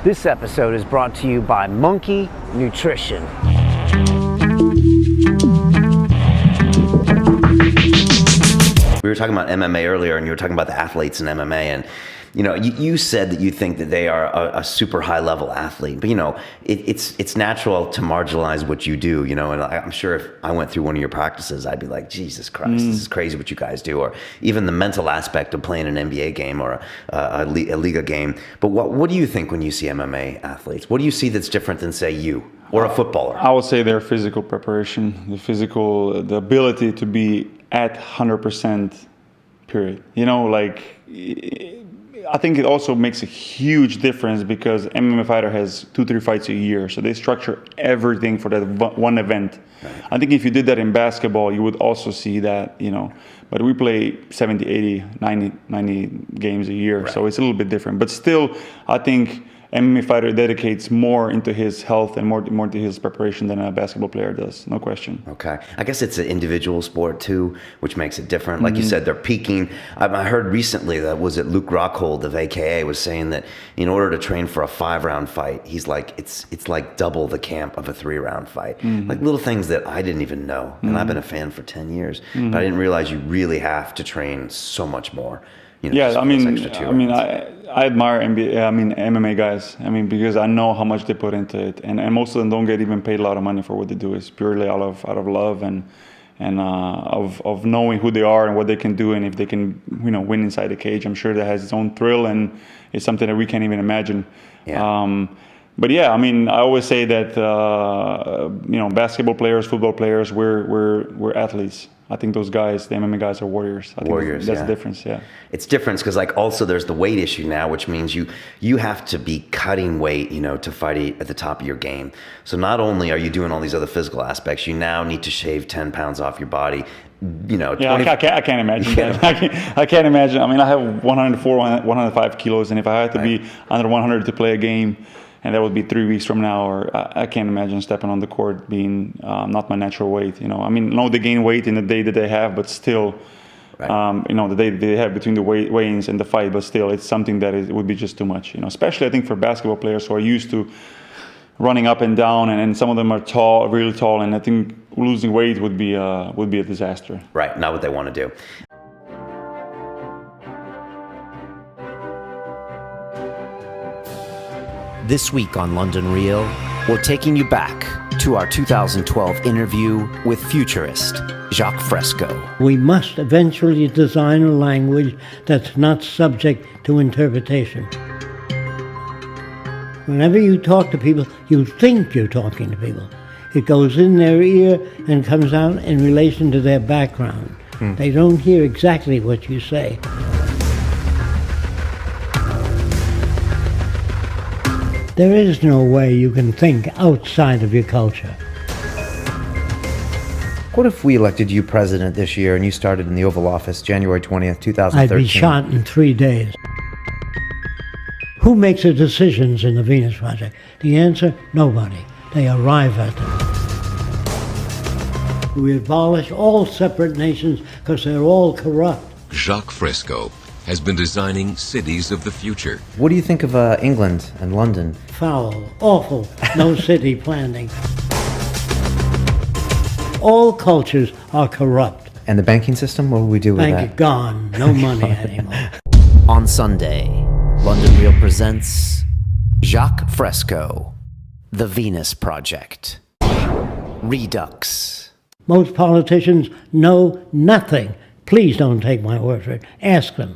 This episode is brought to you by Monkey Nutrition. We were talking about MMA earlier, and you were talking about the athletes in MMA, and you said that you think that they are a super high level athlete, but it's natural to marginalize what you do, and I'm sure if I went through one of your practices, I'd be like, Jesus Christ, this is crazy what you guys do, or even the mental aspect of playing an NBA game or a Liga game. But what do you think when you see MMA athletes? What do you see that's different than, say, you or a footballer? I would say their physical preparation, the ability to be at 100%, period. I think it also makes a huge difference because MMA fighter has 2-3 fights a year, so they structure everything for that one event. Right. I think if you did that in basketball, you would also see that, but we play 70, 80, 90 games a year, right. So it's a little bit different. But still, I think MMA fighter dedicates more into his health and more to his preparation than a basketball player does, no question. Okay. I guess it's an individual sport too, which makes it different. Like you said, they're peaking. I heard recently that Luke Rockhold of AKA was saying that in order to train for a 5-round fight, he's like, it's like double the camp of a 3-round fight. Like little things that I didn't even know. And I've been a fan for 10 years, but I didn't realize you really have to train so much more. I admire MMA guys. Because I know how much they put into it, and most of them don't get even paid a lot of money for what they do. It's purely out of love and of knowing who they are and what they can do, and if they can win inside the cage. I'm sure that has its own thrill, and it's something that we can't even imagine. Yeah. But yeah, I always say that basketball players, football players, we're athletes. I think those guys, the MMA guys, are warriors. I think that's the difference. Yeah, it's different because also there's the weight issue now, which means you have to be cutting weight, to fight at the top of your game. So not only are you doing all these other physical aspects, you now need to shave 10 pounds off your body. I can't imagine that. I can't imagine. I have 104, 105 kilos, and if I had to be under 100 to play a game, and that would be 3 weeks from now, or I can't imagine stepping on the court being not my natural weight. No, they gain weight in the day that they have, but still, the day they have between the weigh-ins and the fight, but still, it's something that it would be just too much. Especially I think for basketball players who are used to running up and down, and some of them are tall, really tall, and I think losing weight would be a disaster. Right, not what they want to do. This week on London Real, we're taking you back to our 2012 interview with futurist Jacques Fresco. We must eventually design a language that's not subject to interpretation. Whenever you talk to people, you think you're talking to people. It goes in their ear and comes out in relation to their background. They don't hear exactly what you say. There is no way you can think outside of your culture. What if we elected you president this year and you started in the Oval Office January 20th, 2013? I'd be shot in 3 days. Who makes the decisions in the Venus Project? The answer, nobody. They arrive at them. We abolish all separate nations because they're all corrupt. Jacques Fresco has been designing cities of the future. What do you think of England and London? Foul, awful, no city planning. All cultures are corrupt. And the banking system, what do we do with that? Bank gone, no money anymore. On Sunday, London Real presents Jacques Fresco, The Venus Project, Redux. Most politicians know nothing. Please don't take my word for it. Ask them.